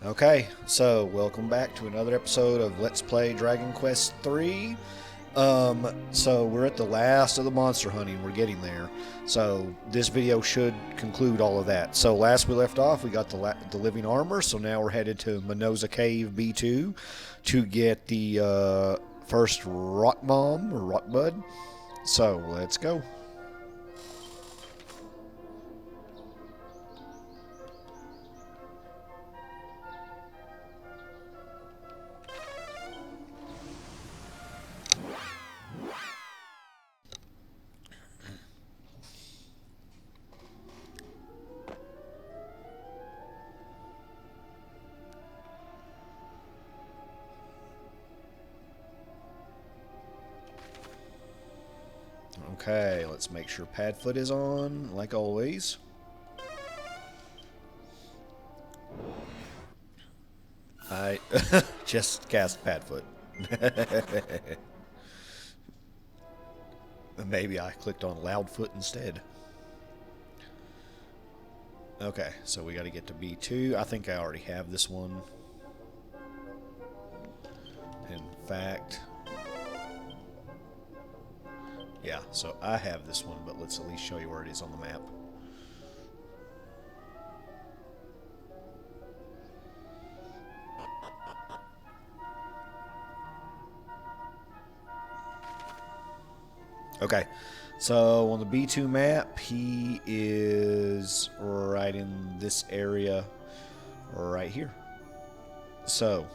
Okay, so welcome back to another episode of Let's Play Dragon Quest III. So we're at the last of the monster hunting. We're getting there. So this video should conclude all of that. So last we left off, we got the living armor. So now we're headed to Minoza Cave B2 to get the first Rockbomb or Rockbud. So let's go. Okay, let's make sure Padfoot is on, like always. I just cast Padfoot. Maybe I clicked on Loudfoot instead. Okay, so we got to get to B2. I think I already have this one. In fact... yeah, so I have this one, but let's at least show you where it is on the map. Okay, so on the B2 map, he is right in this area, right here. So,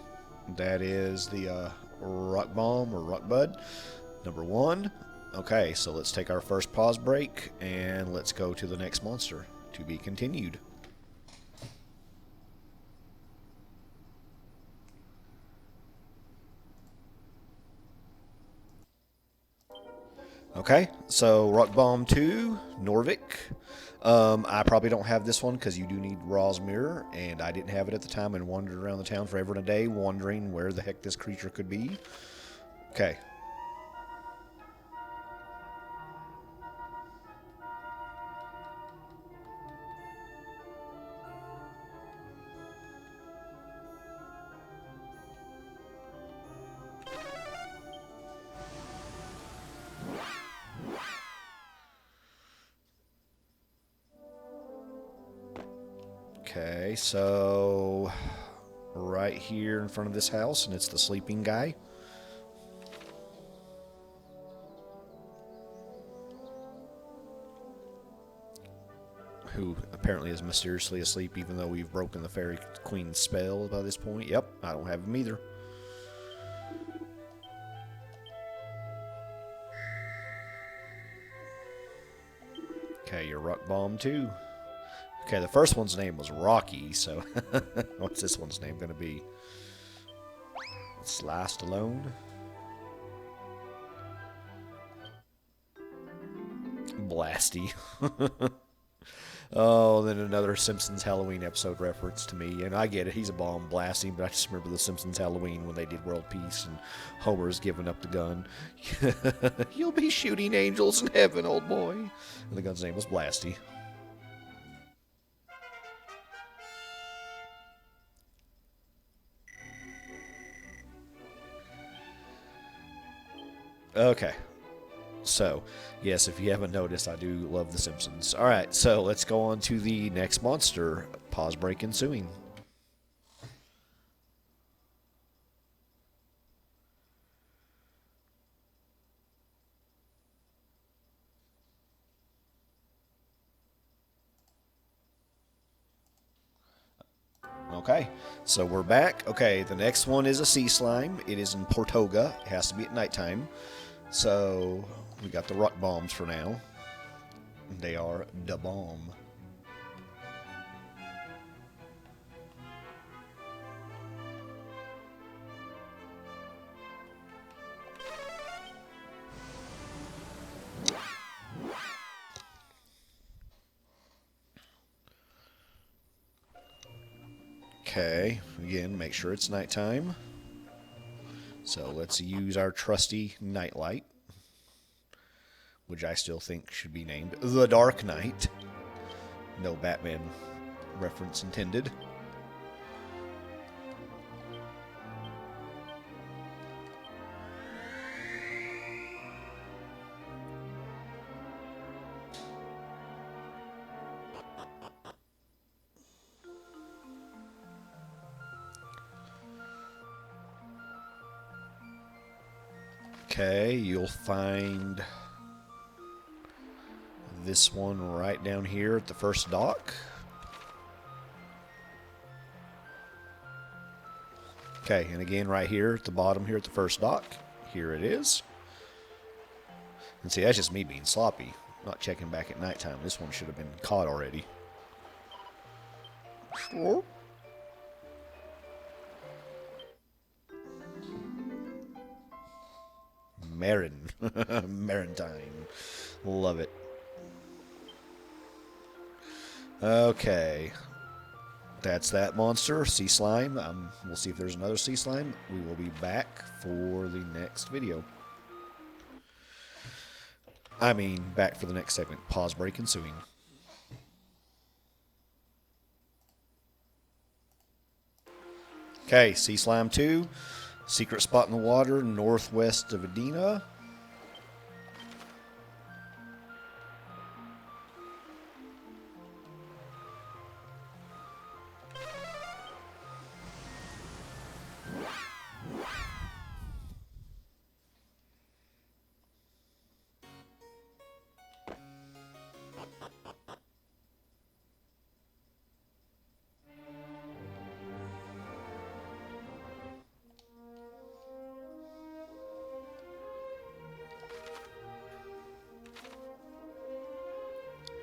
that is the Rockbomb or Rockbud, number 1. Okay, so let's take our first pause break, and let's go to the next monster, to be continued. Okay, so Rockbomb 2, Norvik. I probably don't have this one because you do need Raw's Mirror, and I didn't have it at the time and wandered around the town forever and a day wondering where the heck this creature could be. Okay. Okay, so right here in front of this house, and it's the sleeping guy. Who apparently is mysteriously asleep, even though we've broken the Fairy Queen's spell by this point. Yep, I don't have him either. Okay, you're Rockbomb too. Okay, the first one's name was Rocky, so what's this one's name going to be? Sliced Alone? Blasty. Oh, then another Simpsons Halloween episode reference to me, and I get it, he's a bomb Blasty, but I just remember the Simpsons Halloween when they did World Peace, and Homer's giving up the gun. You'll be shooting angels in heaven, old boy. And the gun's name was Blasty. Okay. So, yes, if you haven't noticed, I do love The Simpsons. Alright, so let's go on to the next monster. Pause break ensuing. Okay, so we're back. Okay, the next one is a Seaslime. It is in Portoga. It has to be at nighttime. So, we got the Rock Bombs for now. They are da bomb. Okay, again, make sure it's nighttime. So let's use our trusty nightlight, which I still think should be named the Dark Knight. No Batman reference intended. Okay, you'll find this one right down here at the first dock. Okay, and again right here at the bottom here at the first dock. Here it is. And see, that's just me being sloppy, not checking back at nighttime. This one should have been caught already. Marin. Maritime. Love it. Okay. That's that monster, Seaslime. We'll see if there's another Seaslime. We will be back for the next video. I mean, back for the next segment. Pause break ensuing. Okay, Seaslime 2. Secret spot in the water northwest of Adena.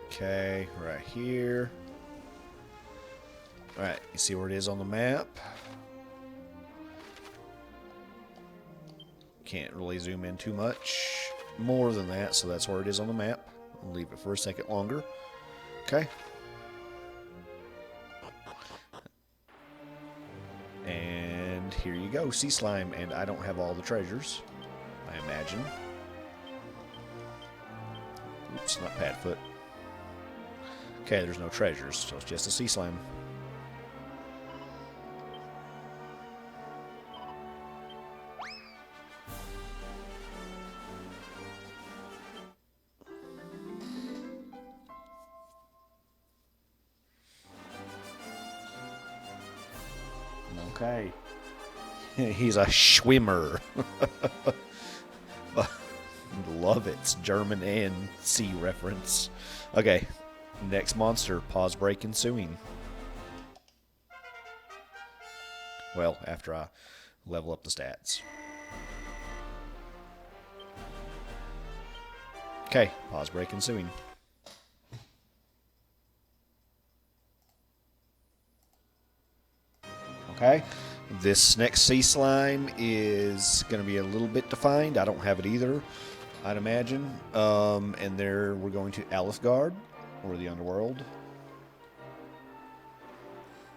Okay, right here. Alright, you see where it is on the map? Can't really zoom in too much more than that, so that's where it is on the map. I'll leave it for a second longer. Okay. And here you go, Seaslime, and I don't have all the treasures, I imagine. Oops, not Padfoot. Okay, there's no treasures, so it's just a Seaslime. Okay. He's a schwimmer. Love it. It's German and sea reference. Okay. Next monster. Pause break ensuing. Well, after I level up the stats. Okay. Pause break ensuing. Okay. This next Seaslime is going to be a little bit defined. I don't have it either, I'd imagine. And there we're going to Alethgard, or the Underworld.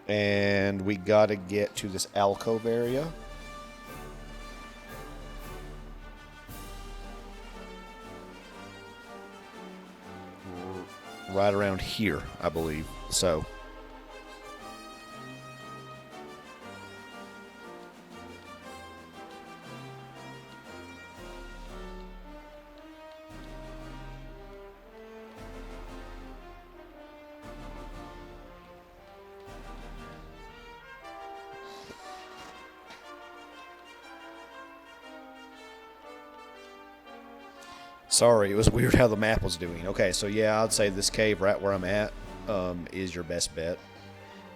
And we got to get to this alcove area. Right around here, I believe. So... Sorry, it was weird how the map was doing. Okay, so yeah, I'd say this cave right where I'm at is your best bet.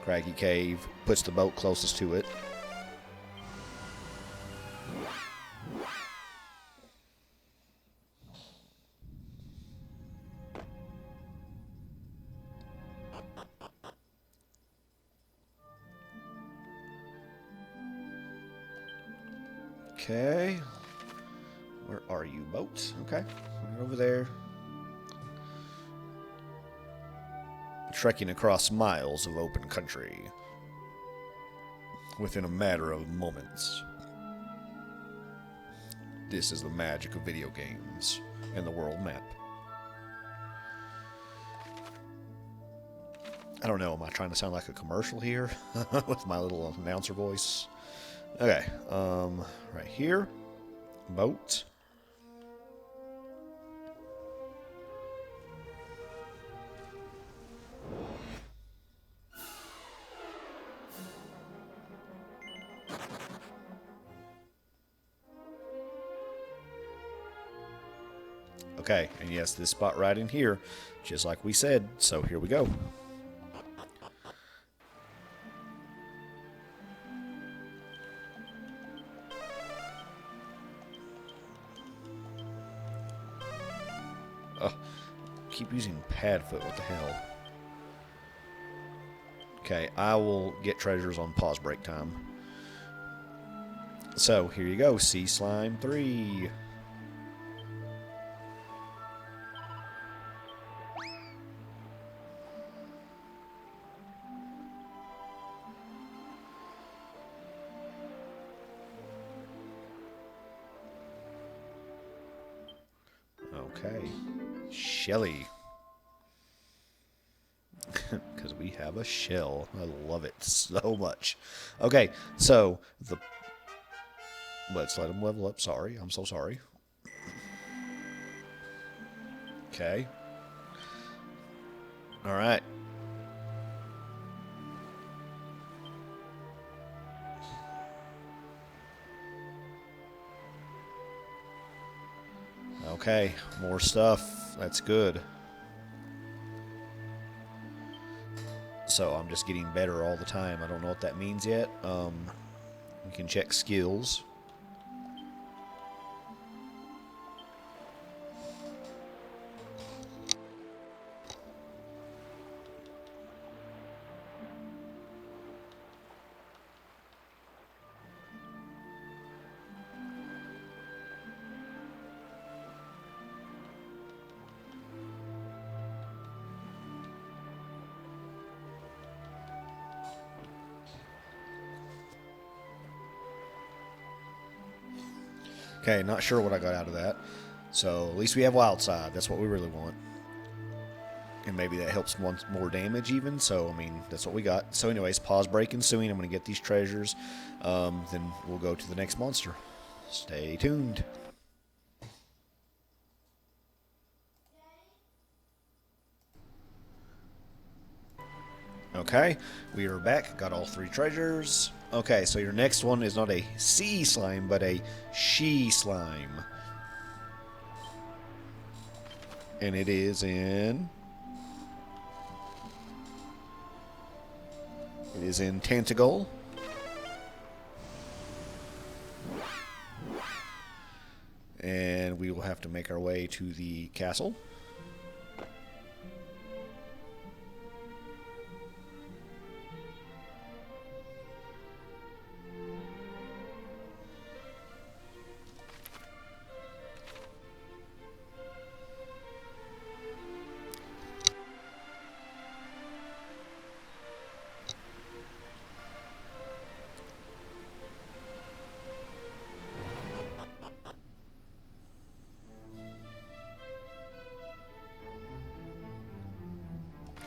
Craggy Cave puts the boat closest to it. Okay. Where are you, boat? Okay, right over there. Trekking across miles of open country within a matter of moments. This is the magic of video games and the world map. I don't know, am I trying to sound like a commercial here with my little announcer voice? Okay, right here, boat. Okay, and yes, this spot right in here, just like we said, so here we go. Oh, keep using Padfoot, what the hell? Okay, I will get treasures on pause break time. So, here you go, Seaslime 3. Okay, Shelly. Because we have a shell. I love it so much. Okay, so let's let him level up. Sorry, I'm so sorry. Okay. All right. Okay, more stuff. That's good. So I'm just getting better all the time. I don't know what that means yet. We can check skills. Okay, not sure what I got out of that. So at least we have Wild Side. That's what we really want. And maybe that helps more damage even. So, I mean, that's what we got. So anyways, pause break ensuing. I'm going to get these treasures. Then we'll go to the next monster. Stay tuned. Okay, we are back. Got all 3 treasures. Okay, so your next one is not a Seaslime, but a She-Slime. And it is in... It is in Tentacle. And we will have to make our way to the castle.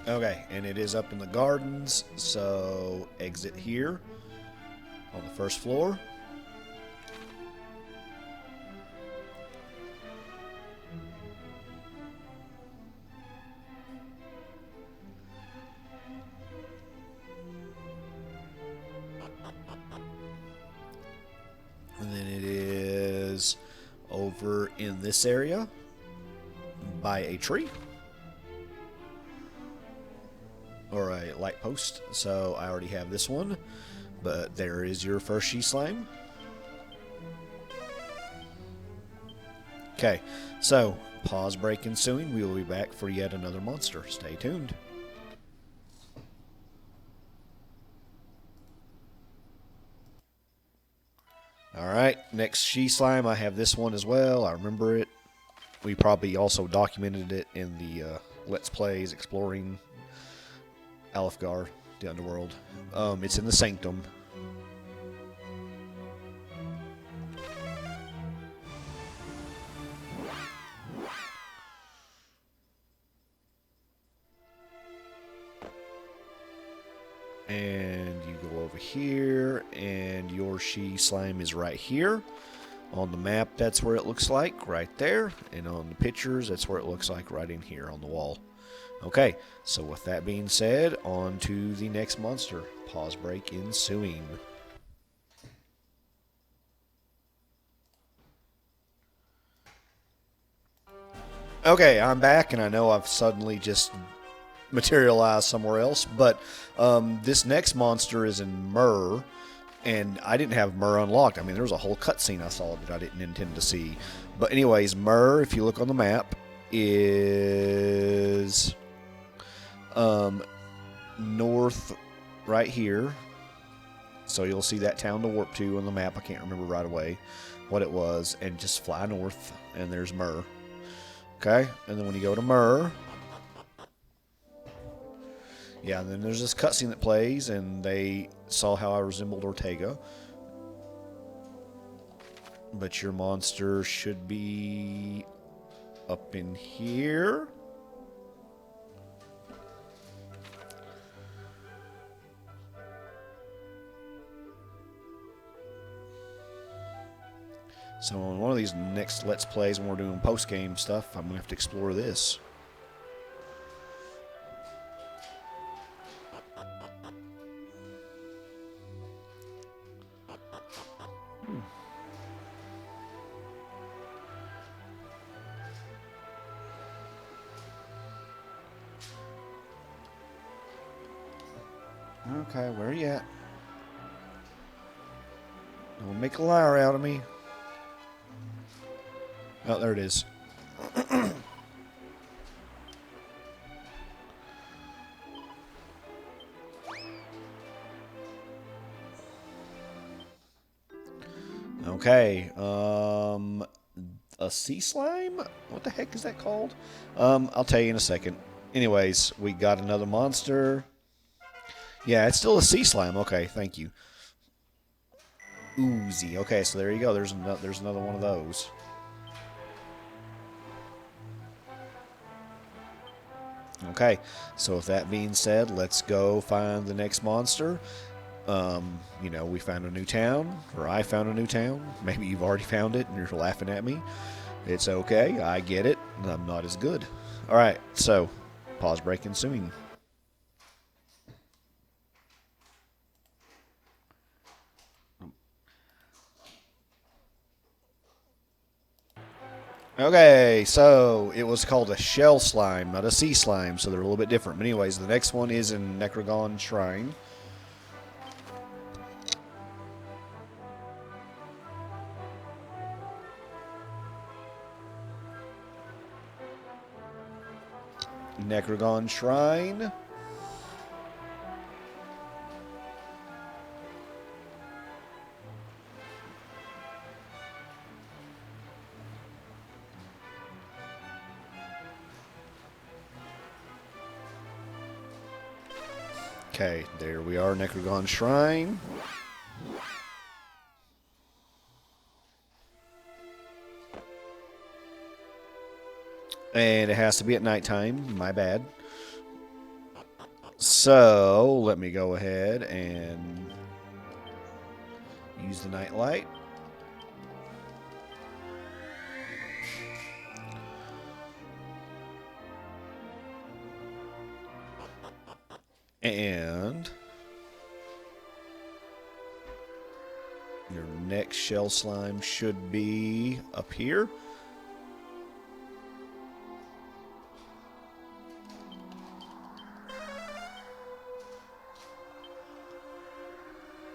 Okay, and it is up in the gardens, so exit here on the first floor. And then it is over in this area by a tree. Or a light post, so I already have this one, but there is your first She-Slime. Okay, so pause break ensuing. We will be back for yet another monster. Stay tuned. Alright, next She-Slime. I have this one as well. I remember it. We probably also documented it in the Let's Plays exploring Alfgar, the underworld. It's in the Sanctum. And you go over here, and your She-Slime is right here. On the map, that's where it looks like, right there. And on the pictures, that's where it looks like, right in here on the wall. Okay, so with that being said, on to the next monster. Pause break ensuing. Okay, I'm back, and I know I've suddenly just materialized somewhere else, but this next monster is in Myrrh, and I didn't have Myrrh unlocked. I mean, there was a whole cutscene I saw that I didn't intend to see. But anyways, Myrrh, if you look on the map, is north right here. So you'll see that town to warp to on the map. I can't remember right away what it was. And just fly north, and there's Myrrh. Okay? And then when you go to Myrrh, yeah, and then there's this cutscene that plays, and they saw how I resembled Ortega. But your monster should be up in here. So on one of these next Let's Plays when we're doing post-game stuff, I'm going to have to explore this. Okay, where are you at? Don't make a liar out of me. Oh, there it is. Okay, a Seaslime? What the heck is that called? I'll tell you in a second. Anyways, we got another monster. Yeah, it's still a Seaslime. Okay, thank you. Oozy. Okay, so there you go. There's another one of those. Okay, so with that being said, let's go find the next monster. You know, we found a new town, or I found a new town. Maybe you've already found it and you're laughing at me. It's okay, I get it. I'm not as good. Alright, so, pause break ensuing. Okay, so it was called a shell slime, not a sea slime, so they're a little bit different. But anyways, the next one is in Necrogon Shrine. Necrogon Shrine. Okay, there we are, Necrogon Shrine. And it has to be at nighttime, my bad. So, let me go ahead and use the nightlight. And your next shell slime should be up here.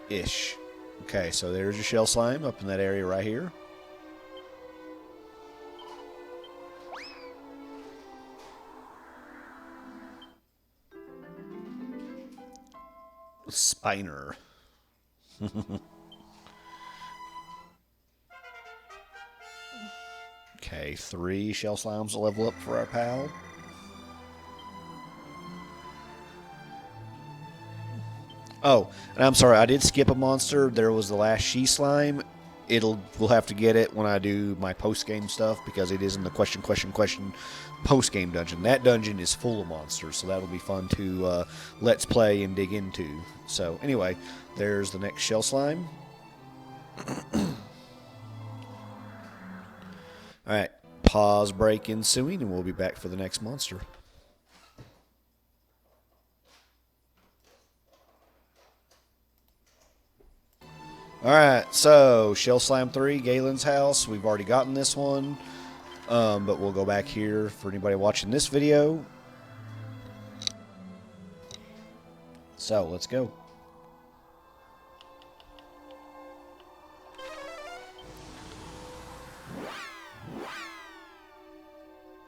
Ish. Okay, so there's your shell slime up in that area right here. Spiner. Okay, 3 shell slimes to level up for our pal. Oh, and I'm sorry, I did skip a monster. There was the last she slime. We'll have to get it when I do my post-game stuff because it is in the question post-game dungeon. That dungeon is full of monsters, so that'll be fun to let's play and dig into. So anyway, there's the next shell slime. Alright, pause break ensuing, and we'll be back for the next monster. Alright, so Shell Slime 3, Galen's house. We've already gotten this one. But we'll go back here for anybody watching this video. So, let's go.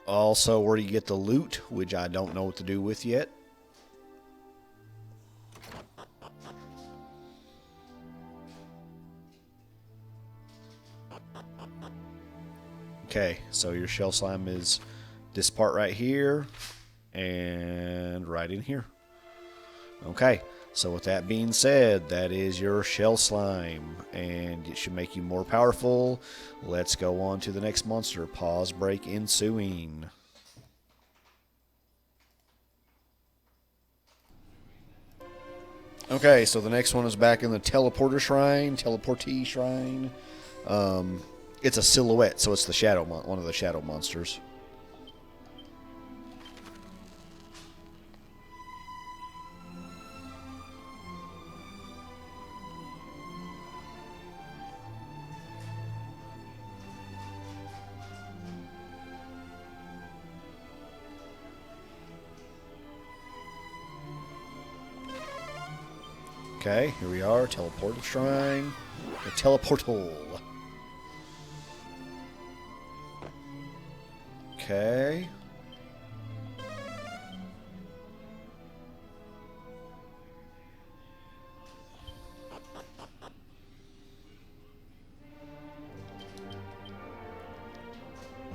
Also, where you get the loot, which I don't know what to do with yet. Okay, so your shell slime is this part right here and right in here. Okay, so with that being said, that is your shell slime, and it should make you more powerful. Let's go on to the next monster. Pause break ensuing. Okay, so the next one is back in the teleportee shrine. It's a silhouette, so it's the one of the shadow monsters. Okay, here we are, teleportal shrine, the teleportal. Okay.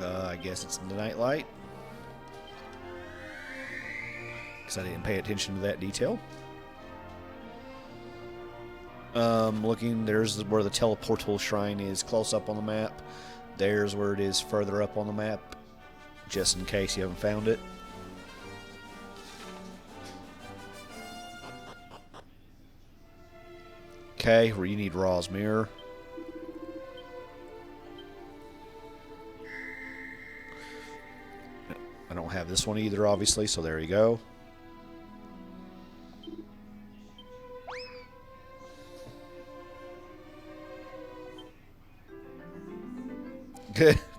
I guess it's the nightlight, because I didn't pay attention to that detail. Looking, there's where the teleportal shrine is close up on the map. There's where it is further up on the map, just in case you haven't found it. Okay, where you need Raw's Mirror. I don't have this one either, obviously, so there you go.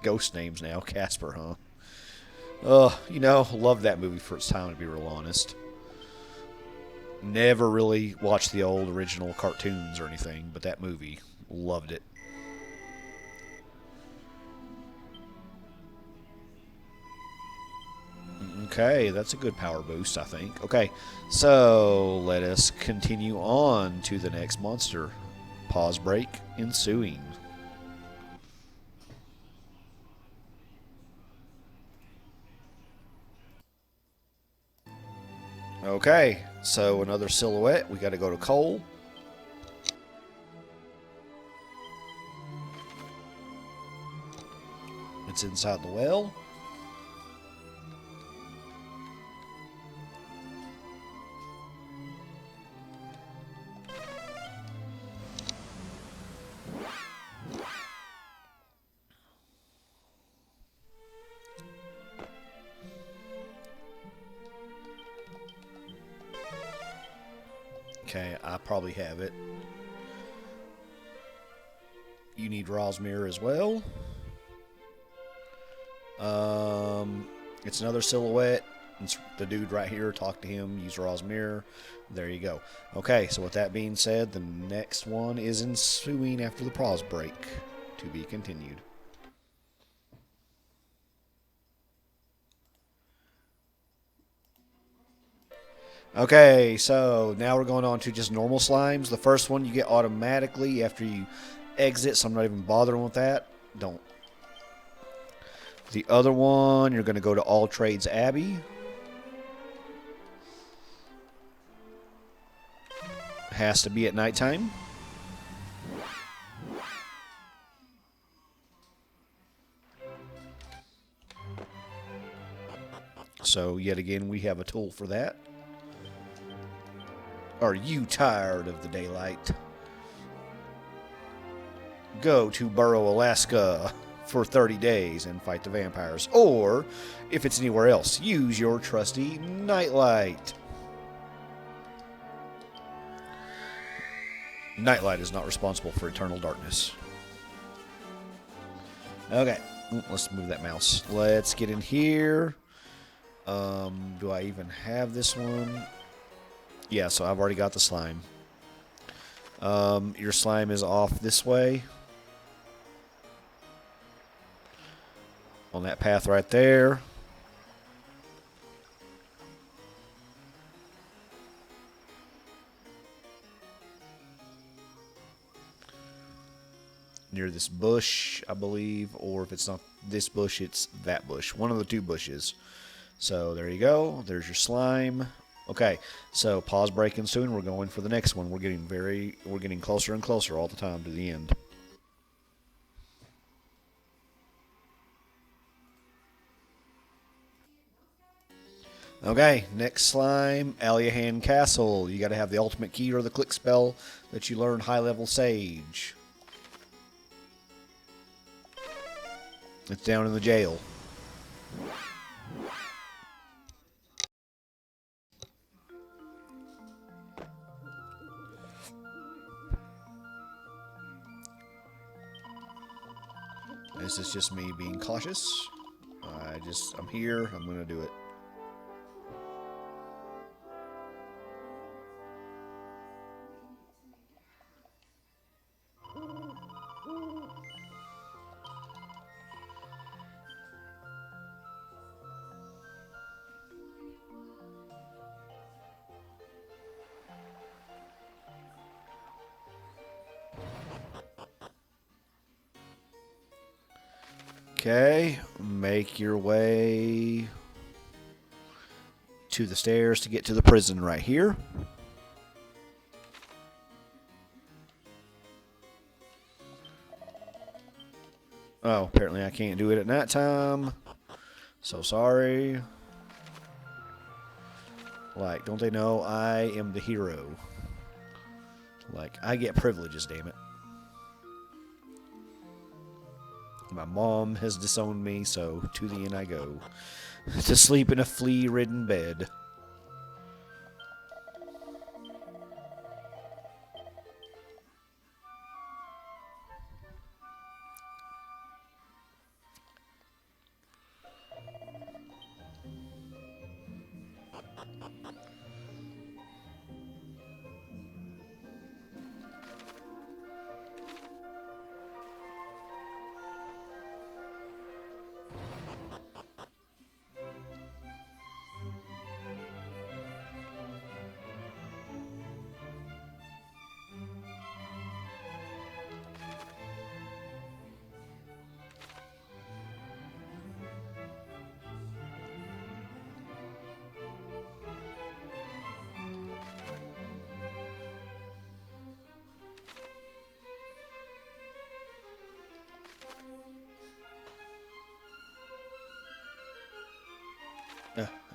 Ghost names now. Casper, huh? You know, love that movie for its time, to be real honest. Never really watched the old original cartoons or anything, but that movie, loved it. Okay, that's a good power boost, I think. Okay, so let us continue on to the next monster. Pause break ensuing. Okay, so another silhouette. We got to go to Cole. It's inside the well. Okay, I probably have it. You need Raw's Mirror as well. It's another silhouette. It's the dude right here. Talk to him. Use Raw's Mirror. There you go. Okay, so with that being said, the next one is ensuing after the pause break. To be continued. Okay, so now we're going on to just normal slimes. The first one you get automatically after you exit, so I'm not even bothering with that. Don't. The other one, you're going to go to All Trades Abbey. Has to be at nighttime. So yet again, we have a tool for that. Are you tired of the daylight? Go to Burrow, Alaska for 30 days and fight the vampires. Or, if it's anywhere else, use your trusty nightlight. Nightlight is not responsible for eternal darkness. Okay, Let's move that mouse. Let's get in here. Do I even have this one? Yeah, so I've already got the slime. Your slime is off this way. On that path right there. Near this bush, I believe, or if it's not this bush, it's that bush. One of the two bushes. So there you go. There's your slime. Okay, so pause breaking soon. We're going for the next one. We're getting closer and closer all the time to the end. Okay, next slime, Aliahan Castle. You got to have the ultimate key or the click spell that you learn high level Sage. It's down in the jail. This is just me being cautious. I'm here. I'm going to do it. Okay, make your way to the stairs to get to the prison right here. Oh, apparently I can't do it at nighttime. So sorry. Like, don't they know I am the hero? Like, I get privileges, damn it. My mom has disowned me, so to the end I go. To sleep in a flea-ridden bed.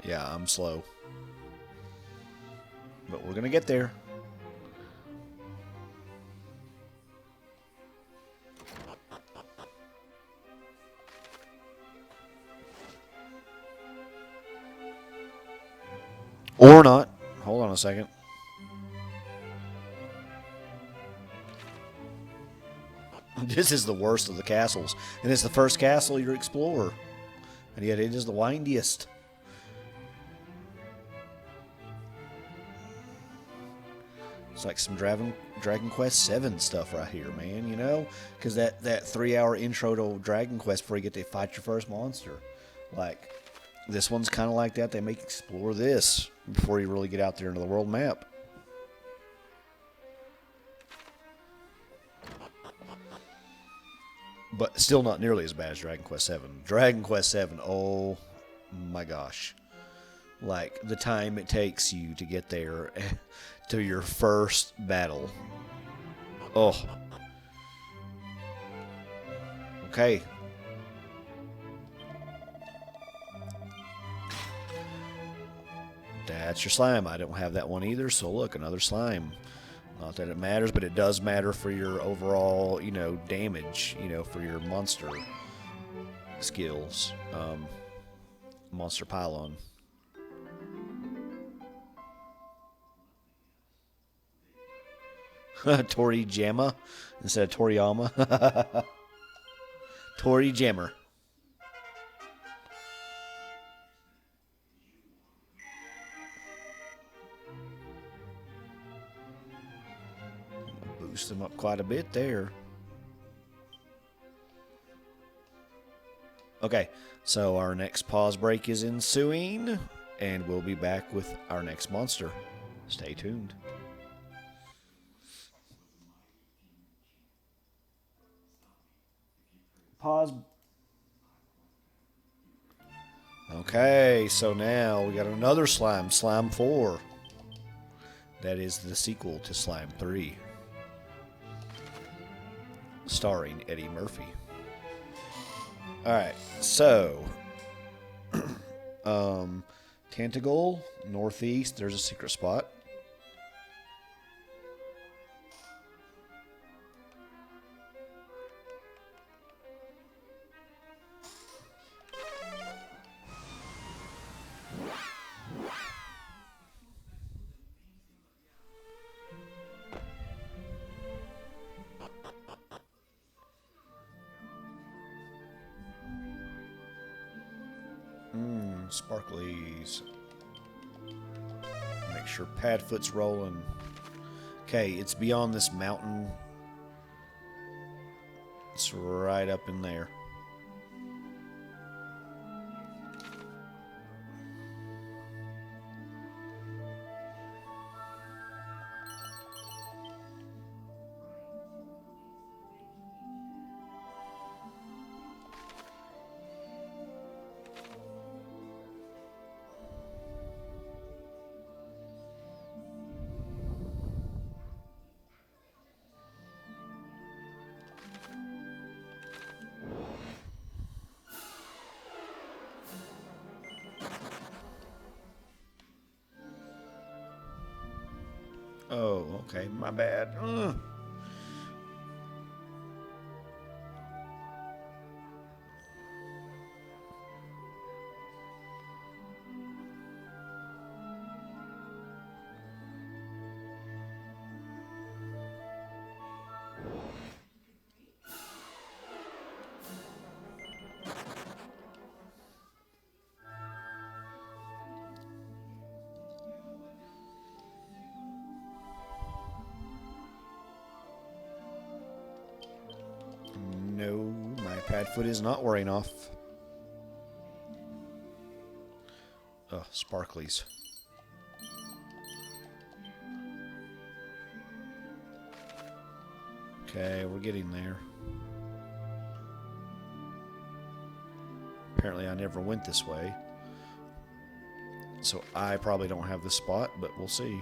Yeah, I'm slow. But we're gonna get there. Or not. Hold on a second. This is the worst of the castles. And it's the first castle you explore. And yet it is the windiest. It's like some Dragon Quest 7 stuff right here, man, you know? Because that 3-hour intro to Dragon Quest before you get to fight your first monster. Like, this one's kind of like that. They make you explore this before you really get out there into the world map. But still not nearly as bad as Dragon Quest 7. Dragon Quest 7, oh my gosh. Like, the time it takes you to get there to your first battle. Oh. Okay. That's your slime. I don't have that one either, so look, another slime. Not that it matters, but it does matter for your overall, you know, damage, you know, for your monster skills. Monster pylon. Toriyama instead of Toriyama. Tori Jammer. Boost them up quite a bit there. Okay, so our next pause break is ensuing, and we'll be back with our next monster. Stay tuned. Pause. Okay, so now we got another slime, Slime 4. That is the sequel to Slime 3. Starring Eddie Murphy. Alright, so Tentacle, northeast, there's a secret spot. Sparklies. Make sure Padfoot's rolling. Okay, it's beyond this mountain. It's right up in there. Oh, okay, my bad. Ugh. No, my Padfoot is not wearing off. Ugh, sparklies. Okay, we're getting there. Apparently I never went this way. So I probably don't have the spot, but we'll see.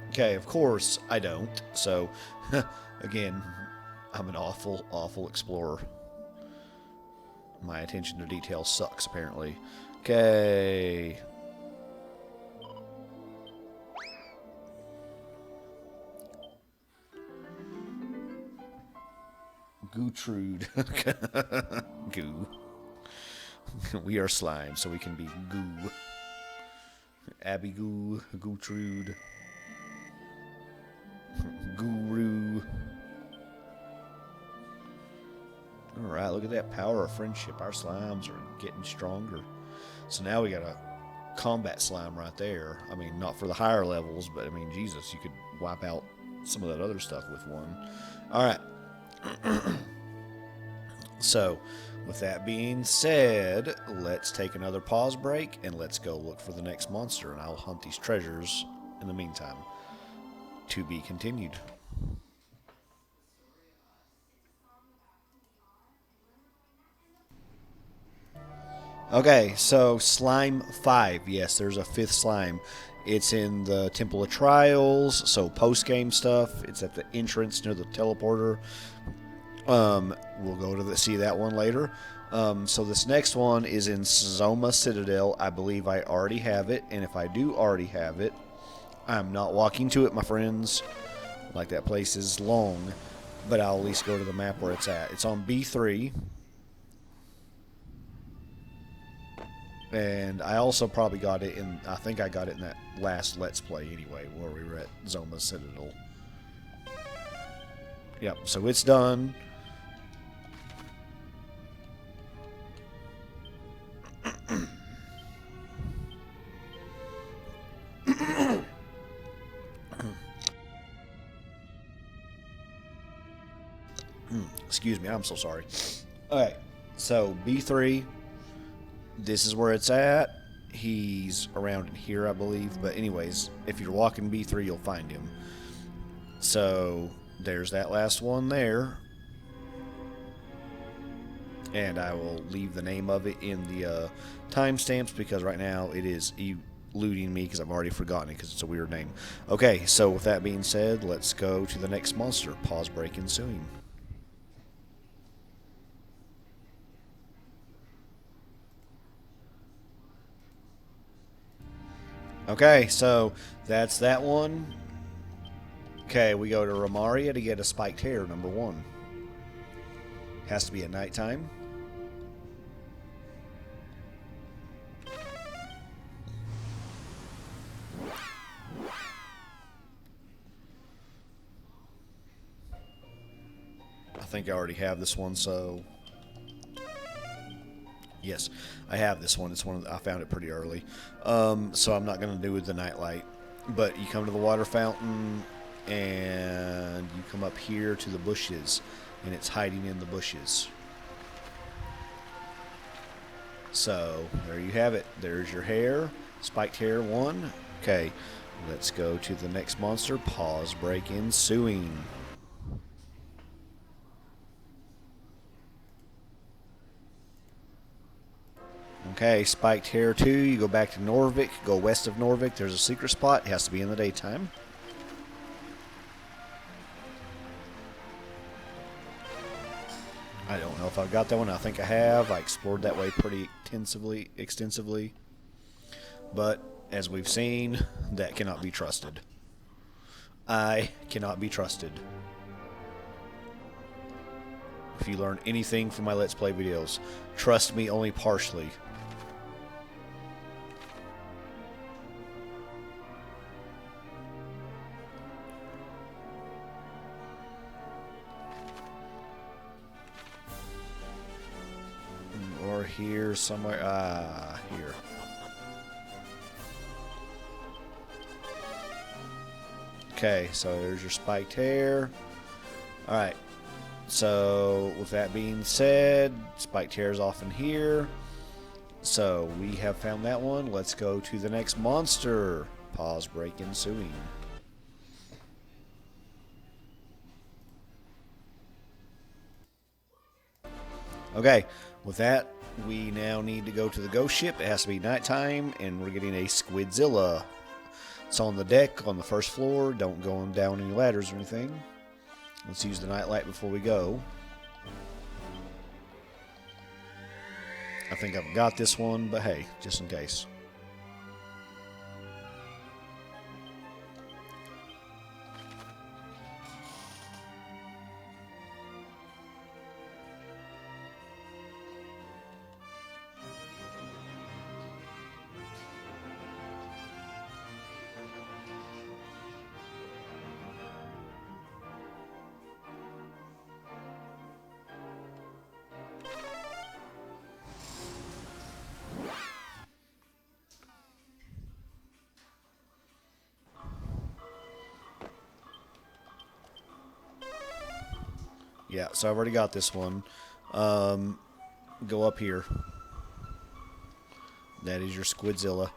Okay, of course I don't. So, again, I'm an awful, awful explorer. My attention to detail sucks, apparently. Okay. Gootrude. Goo. We are slime, so we can be goo. Abby Goo, Gootrude. Guru. Alright, look at that power of friendship. Our slimes are getting stronger. So now we got a combat slime right there. I mean, not for the higher levels, but I mean, Jesus, you could wipe out some of that other stuff with one. Alright. So, with that being said, let's take another pause break and let's go look for the next monster, and I'll hunt these treasures in the meantime. To be continued. Okay, so Slime 5. Yes, there's a 5th slime. It's in the Temple of Trials, so post-game stuff. It's at the entrance near the teleporter. We'll go to see that one later. So this next one is in Zoma Citadel. I believe I already have it, and if I do already have it, I'm not walking to it, my friends. Like, that place is long, but I'll at least go to the map where it's at. It's on B3. And I also probably got it in, I think I got it in that last Let's Play anyway, where we were at Zoma Citadel. Yep, so it's done. Excuse me, I'm so sorry. Alright, so B3, this is where it's at. He's around in here, I believe. But anyways, if you're walking B3, you'll find him. So, there's that last one there. And I will leave the name of it in the timestamps because right now it is eluding me because I've already forgotten it because it's a weird name. Okay, so with that being said, let's go to the next monster. Pause break ensuing. Okay, so that's that one. Okay, we go to Romaria to get a Spiked Hare, number 1. Has to be at nighttime. I think I already have this one, so... Yes, I have this one. It's one I found it pretty early. So I'm not going to do the nightlight. But you come to the water fountain, and you come up here to the bushes, and it's hiding in the bushes. So, there you have it. There's your hare. Spiked Hare 1. Okay, let's go to the next monster. Pause break ensuing. Okay, Spiked Hare 2, you go back to Norvik, go west of Norvik, there's a secret spot, it has to be in the daytime. I don't know if I've got that one, I think I have, I explored that way pretty extensively. But, as we've seen, that cannot be trusted. I cannot be trusted. If you learn anything from my Let's Play videos, trust me only partially. Or here somewhere. Here. Okay, so there's your Spiked Hare. Alright. So, with that being said, Spiked Hare's off in here. So, we have found that one. Let's go to the next monster. Pause break ensuing. Okay, with that, we now need to go to the ghost ship. It has to be nighttime, and we're getting a Squidzilla. It's on the deck on the first floor. Don't go down any ladders or anything. Let's use the nightlight before we go. I think I've got this one, but hey, just in case. Yeah, so I've already got this one. Go up here. That is your Squidzilla.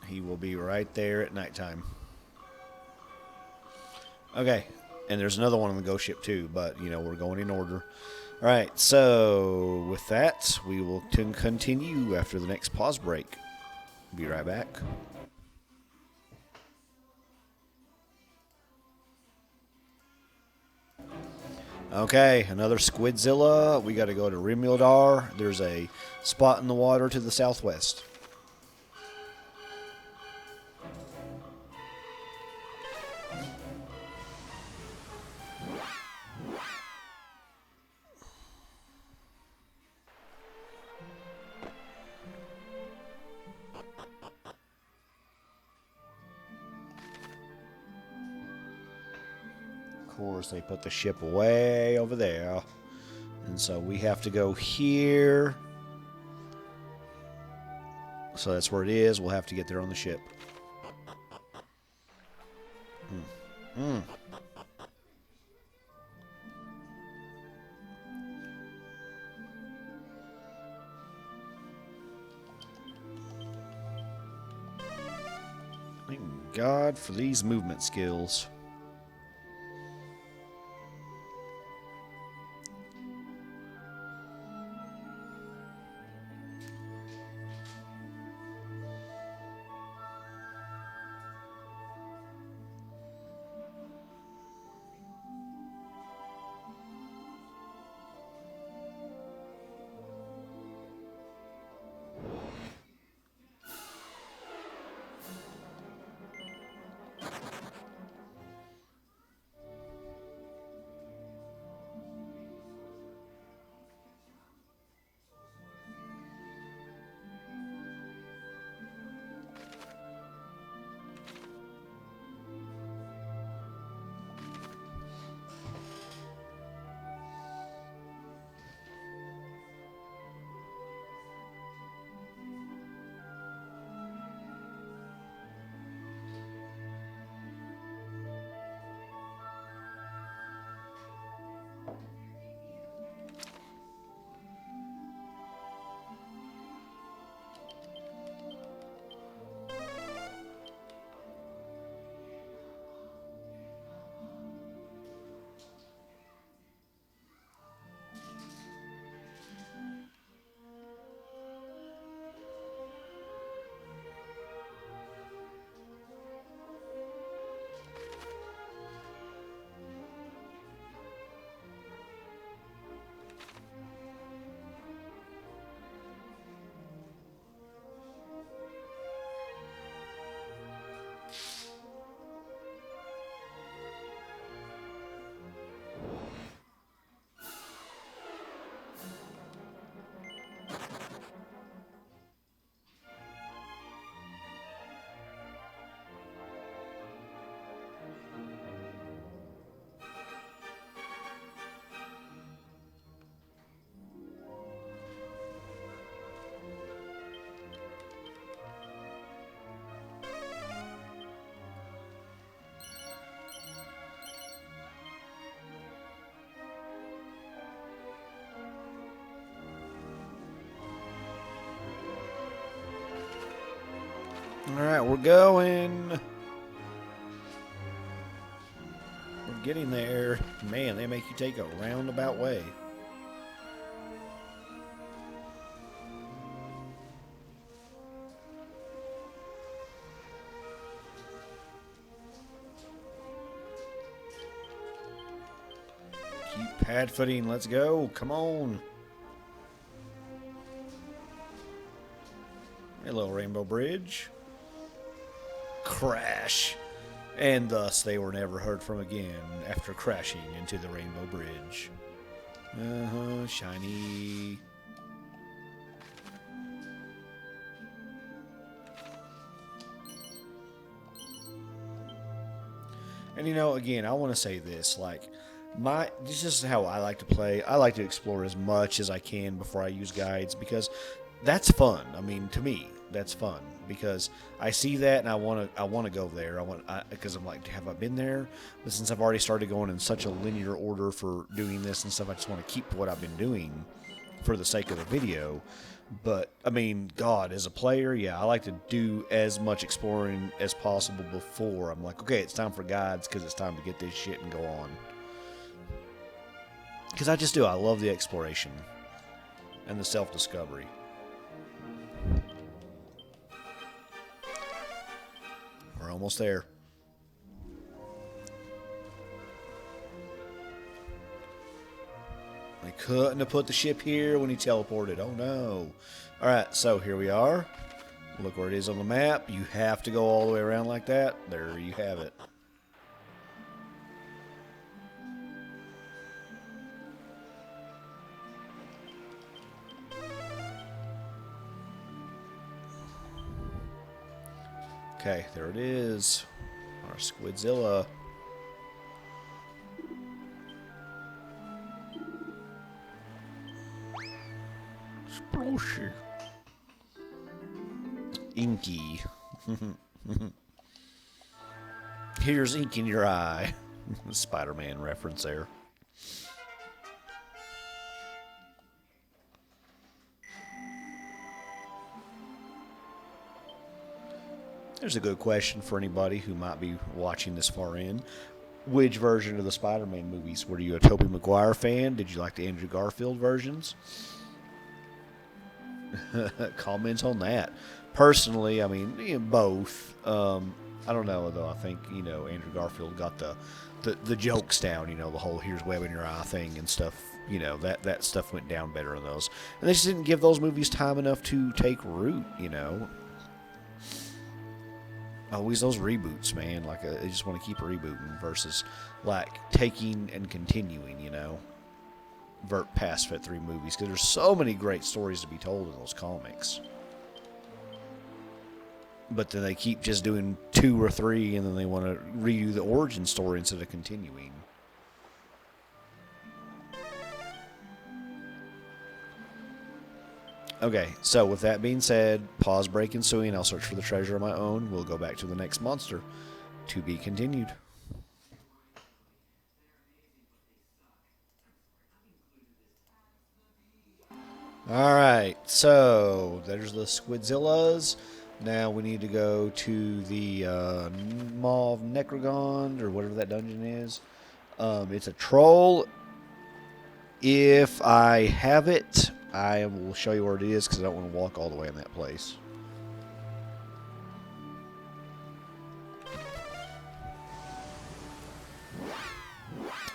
He will be right there at nighttime. Okay, and there's another one on the ghost ship too, but, you know, we're going in order. Alright, so with that, we will continue after the next pause break. Be right back. Okay, another Squidzilla. We got to go to Rimildar. There's a spot in the water to the southwest. Of course, they put the ship way over there. And so we have to go here. So that's where it is. We'll have to get there on the ship. Thank God for these movement skills. Alright, we're going. We're getting there. Man, they make you take a roundabout way. Keep pad footing. Let's go. Come on. Hello, Rainbow Bridge. Crash. And thus they were never heard from again after crashing into the Rainbow Bridge. Shiny. And you know, again, I want to say this, like, this is how I like to play. I like to explore as much as I can before I use guides, because that's fun. I mean, to me, that's fun, because I see that and I want to go there. Because I'm like, have I been there? But since I've already started going in such a linear order for doing this and stuff, I just want to keep what I've been doing for the sake of the video. But I mean, God, as a player, yeah, I like to do as much exploring as possible before I'm like, okay, it's time for guides, because it's time to get this shit and go on. Because I just do. I love the exploration and the self-discovery. We're almost there. I couldn't have put the ship here when he teleported. Oh no. Alright, so here we are. Look where it is on the map. You have to go all the way around like that. There you have it. Okay, there it is. Our Squidzilla. Sploshy. Inky. Here's ink in your eye. Spider-Man reference there. There's a good question for anybody who might be watching this far in. Which version of the Spider-Man movies? Were you a Tobey Maguire fan? Did you like the Andrew Garfield versions? Comments on that. Personally, I mean, both. I don't know, though. I think, Andrew Garfield got the jokes down, the whole here's web in your eye thing and stuff. That stuff went down better in those. And they just didn't give those movies time enough to take root, Always those reboots, man. Like, they just want to keep rebooting versus, like, taking and continuing, Vert past Fit 3 movies. Because there's so many great stories to be told in those comics. But then they keep just doing 2 or 3, and then they want to redo the origin story instead of continuing. Okay, so with that being said, pause break ensuing. I'll search for the treasure of my own. We'll go back to the next monster. To be continued. Alright, so there's the Squidzillas. Now we need to go to the Maw of Necrogon, or whatever that dungeon is. It's a troll. If I have it, I will show you where it is, because I don't want to walk all the way in that place.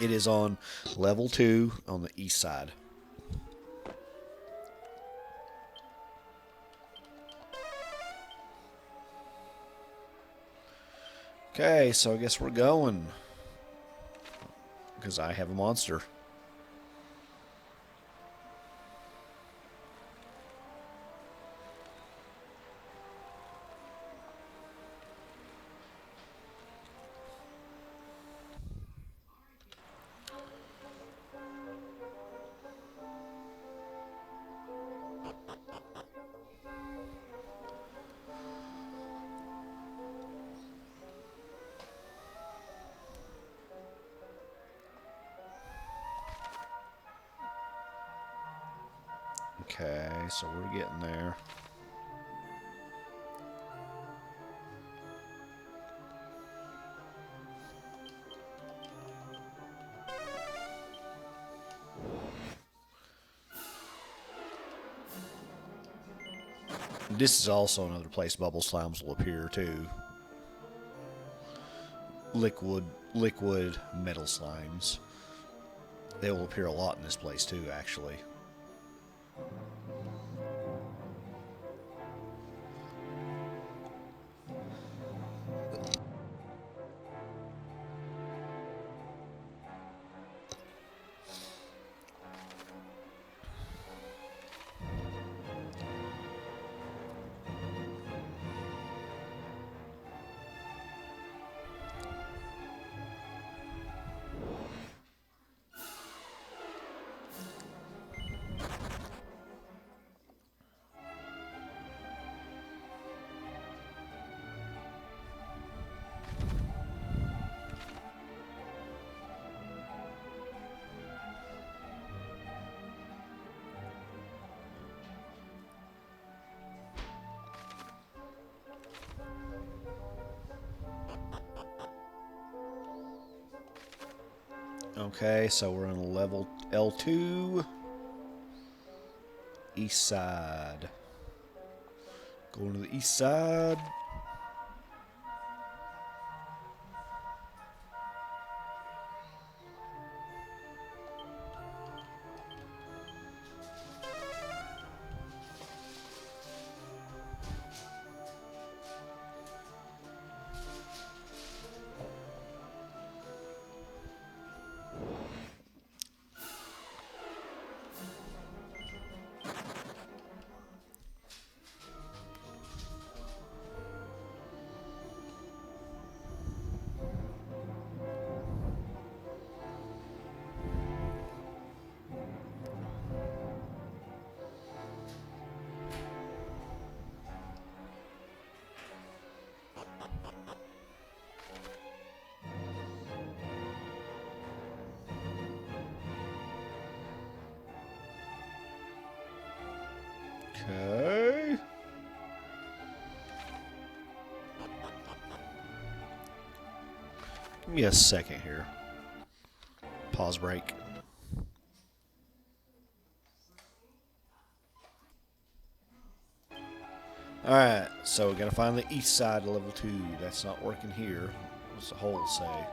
It is on level 2 on the east side. Okay, so I guess we're going. Because I have a monster. Okay, so we're getting there. This is also another place bubble slimes will appear too. Liquid metal slimes. They will appear a lot in this place too, actually. Okay, so we're on level L2. East side. Going to the east side. Okay. Give me a second here. Pause break. Alright, so we gotta find the east side of level 2. That's not working here. What's the hole say?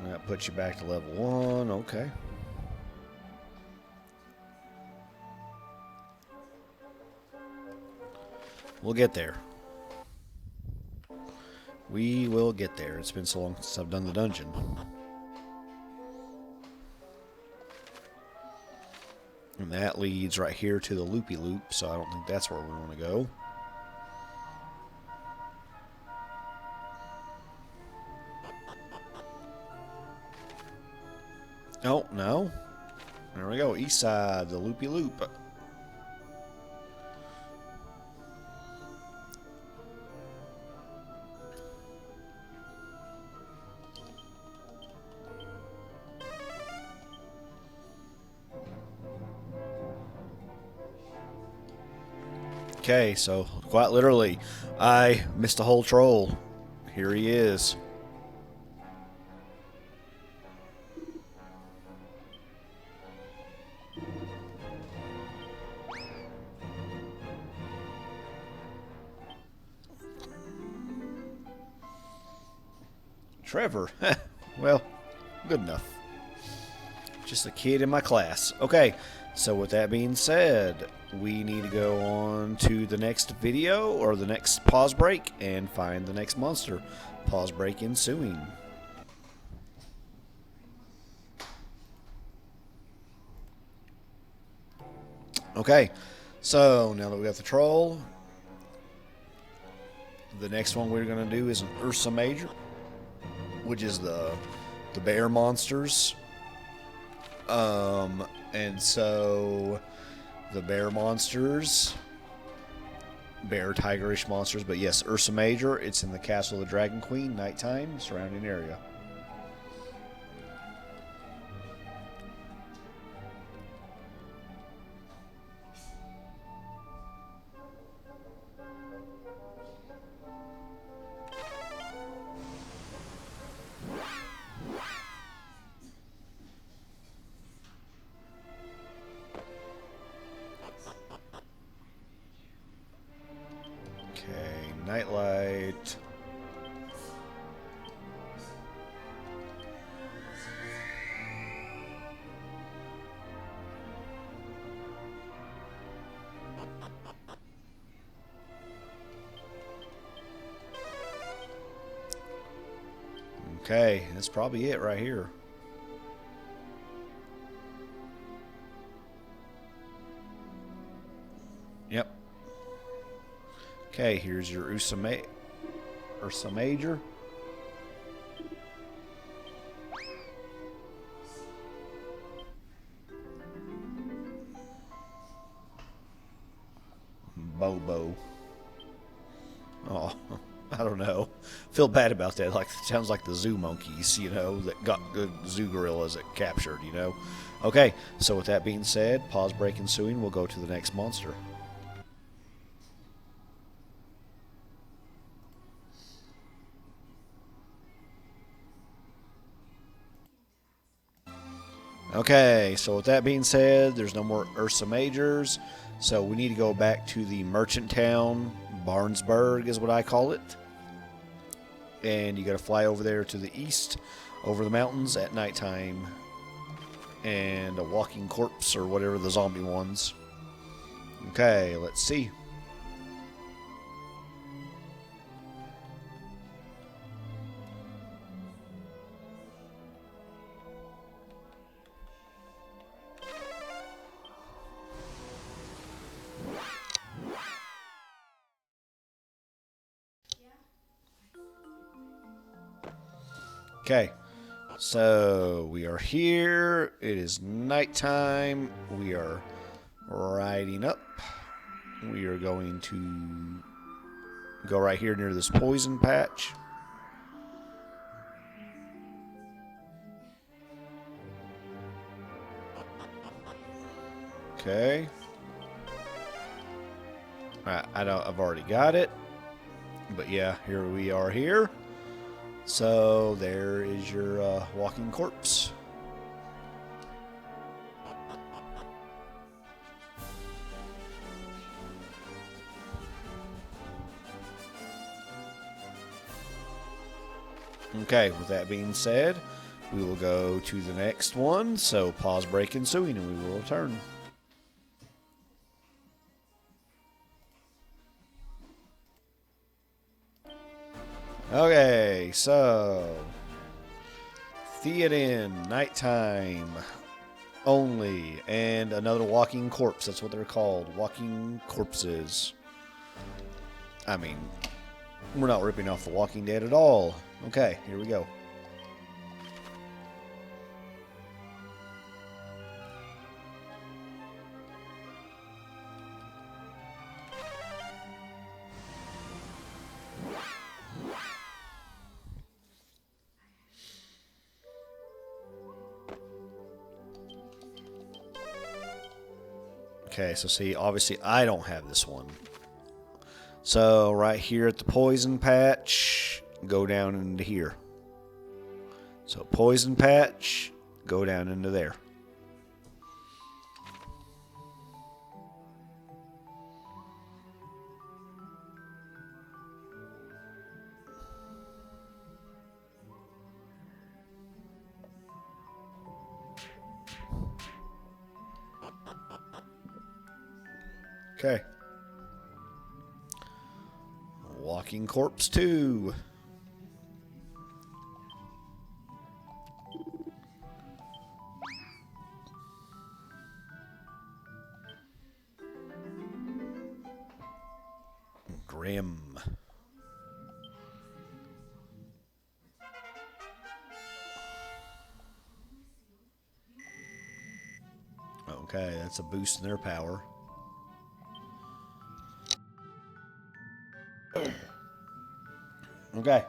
That puts you back to level 1. Okay. We'll get there. We will get there. It's been so long since I've done the dungeon. And that leads right here to the loopy loop, so I don't think that's where we want to go. Oh, no. There we go. East side, the loopy loop. Okay, so quite literally, I missed a whole troll. Here he is. Trevor. Well, good enough. Just a kid in my class. Okay, so with that being said, we need to go on to the next video or the next pause break and find the next monster. Pause break ensuing. Okay, so now that we got the troll, the next one we're going to do is an Ursa Major, which is the bear monsters. And so the bear monsters, bear tigerish monsters, but yes, Ursa Major. It's in the Castle of the Dragon Queen, nighttime, surrounding area. Nightlight. Okay, that's probably it right here. Yep. Okay, here's your Ursa Major. Bobo. Oh, I don't know. Feel bad about that. Like, sounds like the zoo monkeys, you know, that got good zoo gorillas that captured, you know. Okay, so with that being said, pause break ensuing. We'll go to the next monster. Okay, so with that being said, there's no more Ursa Majors, so we need to go back to the merchant town. Barnesburg is what I call it. And you got to fly over there to the east, over the mountains at nighttime. And a walking corpse, or whatever the zombie ones. Okay, let's see. Okay, so we are here. It is nighttime. We are riding up. We are going to go right here near this poison patch. Okay. I've already got it. But yeah, here we are here. So there is your walking corpse. Okay, with that being said, we will go to the next one. So pause, break, ensuing, and we will return. Okay, so Theoden, nighttime only, and another walking corpse. That's what they're called, walking corpses. I mean, we're not ripping off The Walking Dead at all. Okay, here we go. Okay, so see, obviously I don't have this one. So right here at the poison patch, go down into here. So poison patch, go down into there. Okay. Walking corpse 2. Grim. Okay, that's a boost in their power. Okay.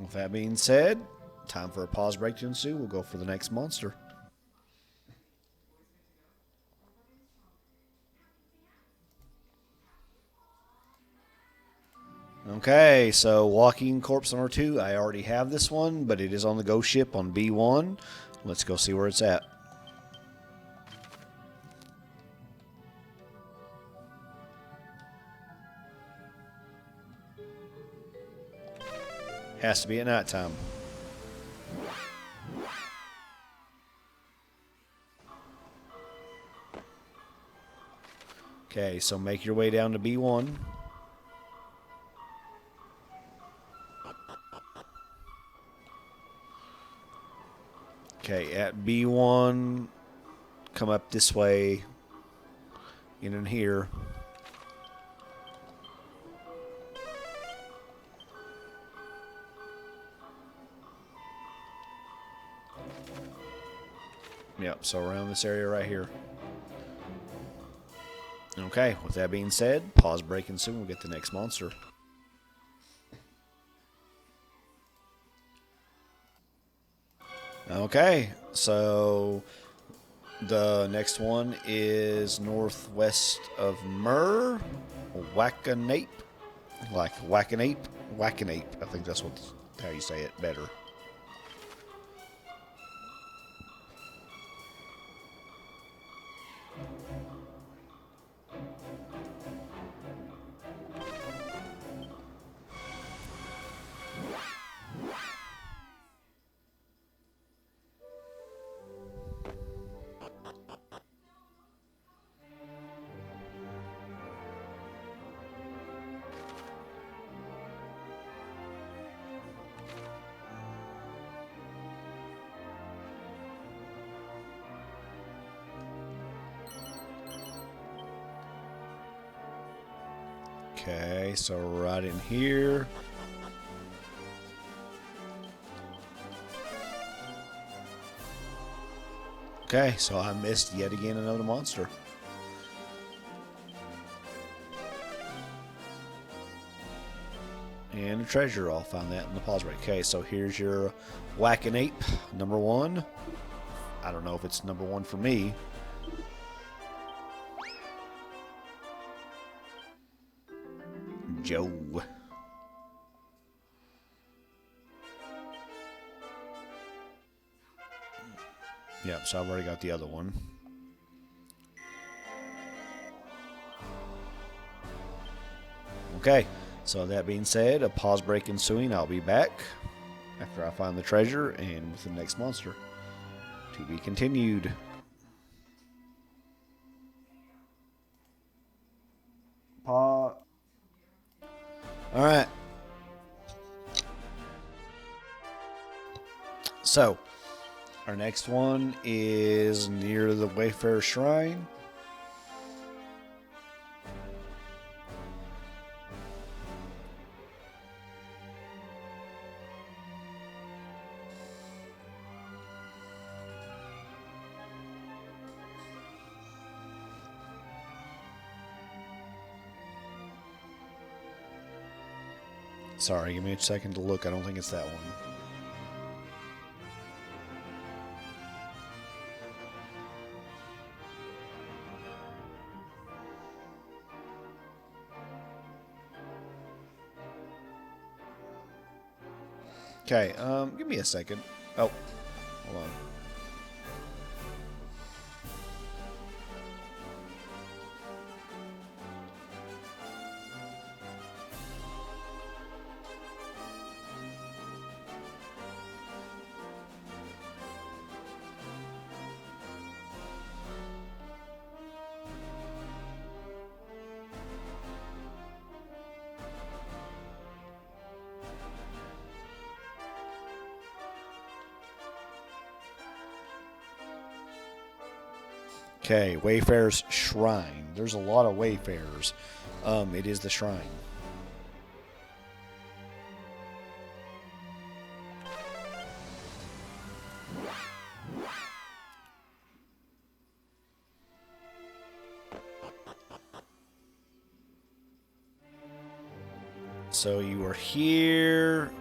With that being said, time for a pause break to ensue. We'll go for the next monster. Okay, so walking corpse number 2. I already have this one, but it is on the ghost ship on B1. Let's go see where it's at. Has to be at nighttime. Okay, so make your way down to B1. Okay, at B1, come up this way, in here. Yep, so around this area right here. Okay, with that being said, pause, break, and soon we'll get the next monster. Okay, so the next one is northwest of Myrrh, Whackanape, like Whackanape, Whackanape. I think that's how you say it better. Okay, so right in here. Okay, so I missed yet again another monster. And a treasure, I'll find that in the pause break. Okay, so here's your Whackanape, number 1. I don't know if it's number 1 for me. Joe. Yep, so I've already got the other one. Okay, so that being said, a pause break ensuing. I'll be back after I find the treasure and with the next monster. To be continued. Pause. Alright. So, our next one is near the Wayfarer Shrine. Sorry, give me a second to look. I don't think it's that one. Okay, give me a second. Oh, hold on. Okay, Wayfarer's Shrine. There's a lot of Wayfarers. It is the shrine. So you are here.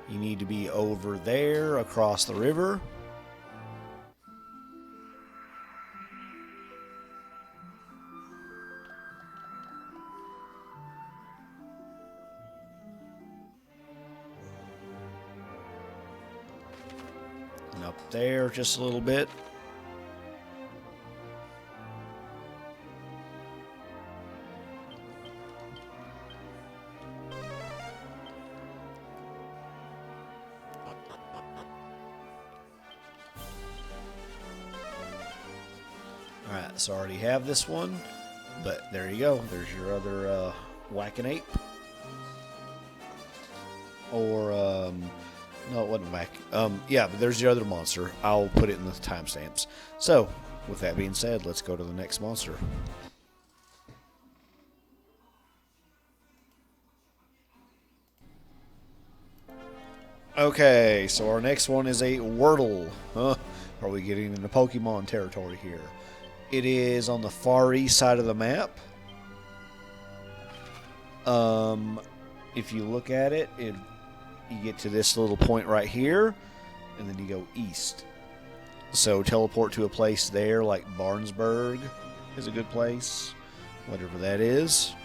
You need to be over there across the river. And up there just a little bit. Alright, so I already have this one, but there you go. There's your other Whackanape. Or, no, it wasn't Whack. Yeah, but there's your other monster. I'll put it in the timestamps. So, with that being said, let's go to the next monster. Okay, so our next one is a Wyrtle. Are we getting into Pokemon territory here? It is on the far east side of the map. If you look at it, you get to this little point right here, and then you go east. So teleport to a place there, like Barnsburg is a good place, whatever that is.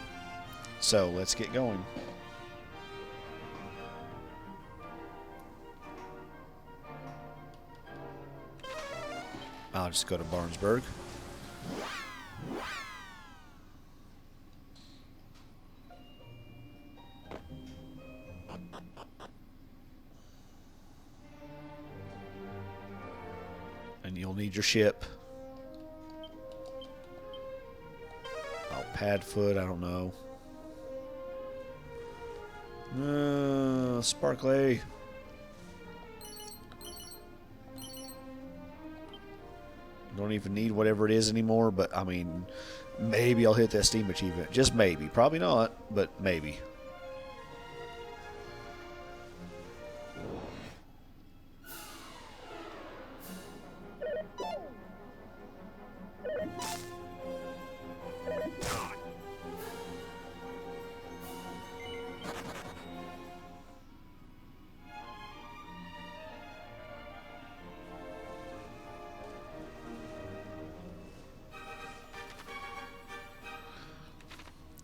So let's get going. I'll just go to Barnsburg. And you'll need your ship. Oh, Padfoot, I don't know. Sparkly. Don't even need whatever it is anymore, but I mean, maybe I'll hit that Steam achievement. Just maybe. Probably not, but maybe.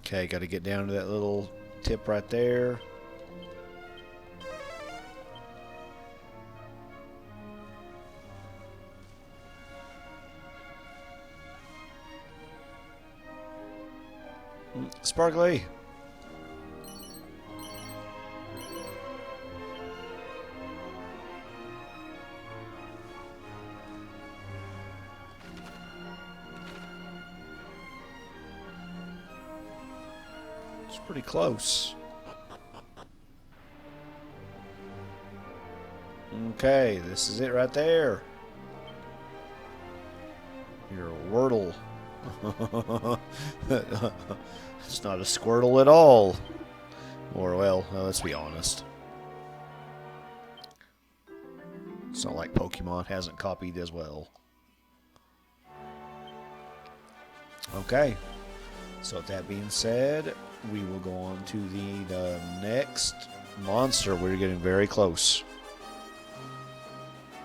Okay, got to get down to that little tip right there. Sparkly. It's pretty close. Okay, this is it right there. You're a Wyrtle. It's not a Squirtle at all. Or, well, let's be honest. It's not like Pokemon hasn't copied as well. Okay. So with that being said, we will go on to the next monster. We're getting very close.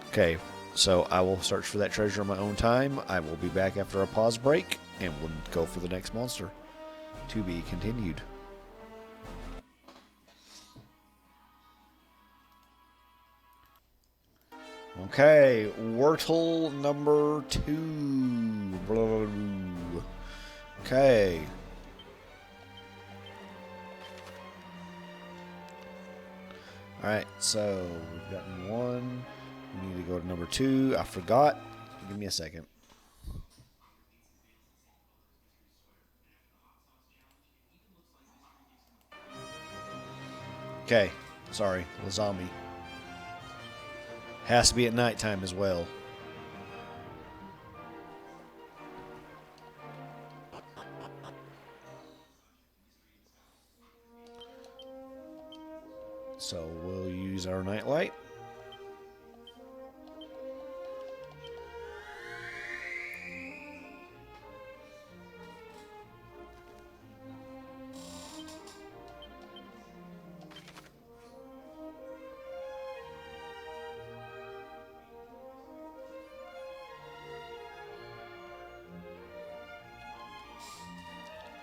Okay, so I will search for that treasure on my own time. I will be back after a pause break, and we'll go for the next monster. To be continued. Okay, Wyrtle number 2. Okay. Alright, so we've gotten 1. We need to go to number 2. I forgot. Give me a second. Okay, sorry, zombie. Has to be at nighttime as well. So we'll use our nightlight.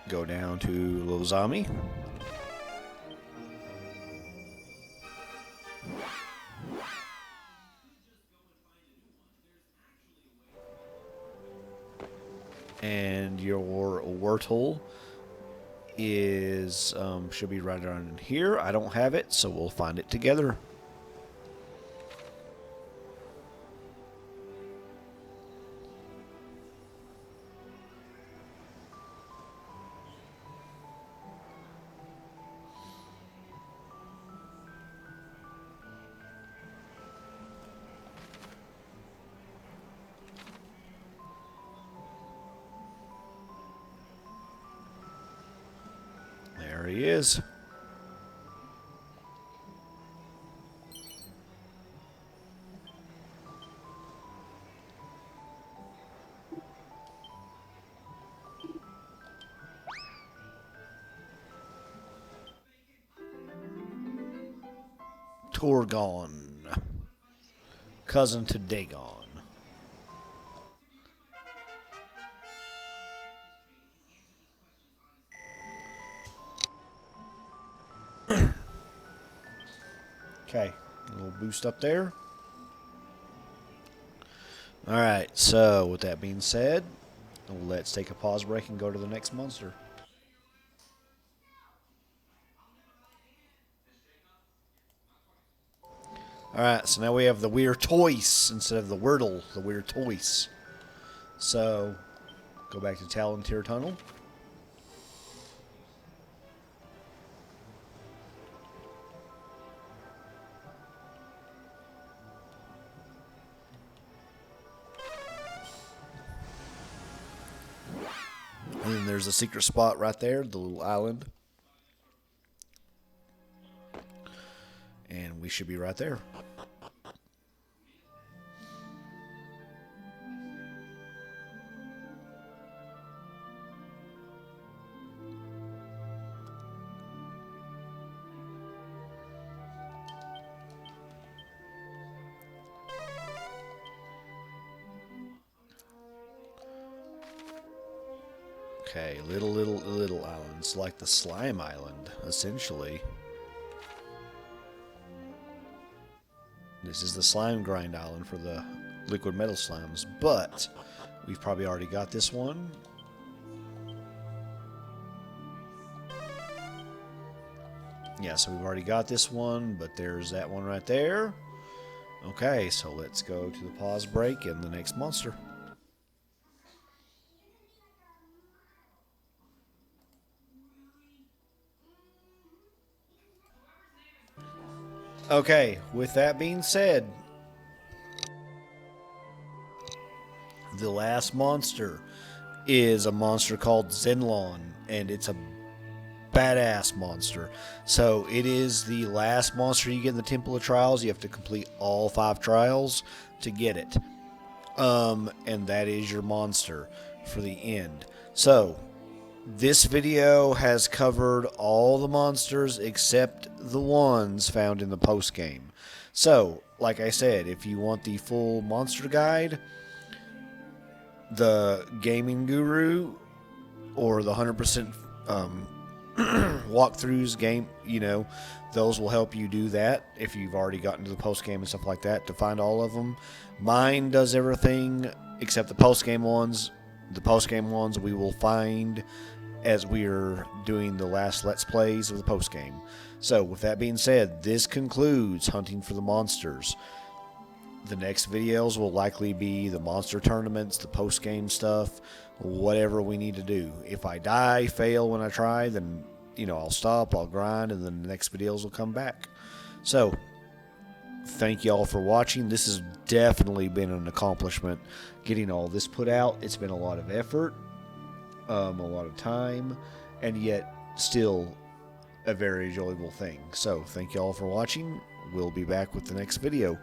Go down to Lozami. And your Wyrtle is should be right around here. I don't have it, so we'll find it together. There he is. Torgon. Cousin to Dagon. Okay, a little boost up there. Alright, so with that being said, let's take a pause break and go to the next monster. Alright, so now we have the Wyrtoise instead of the Wyrtle, the Wyrtoise. So, go back to Talontier Tunnel. And then there's a secret spot right there, the little island. And we should be right there. Okay, little islands, like the Slime Island, essentially. This is the Slime Grind Island for the liquid metal slimes, but we've probably already got this one. Yeah, so we've already got this one, but there's that one right there. Okay, so let's go to the pause break and the next monster. Okay, with that being said, the last monster is a monster called Zenlon, and it's a badass monster. So it is the last monster you get in the Temple of Trials. You have to complete all 5 trials to get it. And that is your monster for the end. So this video has covered all the monsters except the ones found in the post game. So, like I said, if you want the full monster guide, the Gaming Guru or the 100% walkthroughs game, those will help you do that if you've already gotten to the post game and stuff like that to find all of them. Mine does everything except the post game ones. The post game ones we will find as we are doing the last Let's Plays of the post game. So, with that being said, this concludes hunting for the monsters. The next videos will likely be the monster tournaments, the post game stuff, whatever we need to do. If I die, fail when I try, then I'll stop, I'll grind, and then the next videos will come back. So, thank you all for watching. This has definitely been an accomplishment getting all this put out. It's been a lot of effort, a lot of time, and yet still a very enjoyable thing. So, thank you all for watching. We'll be back with the next video.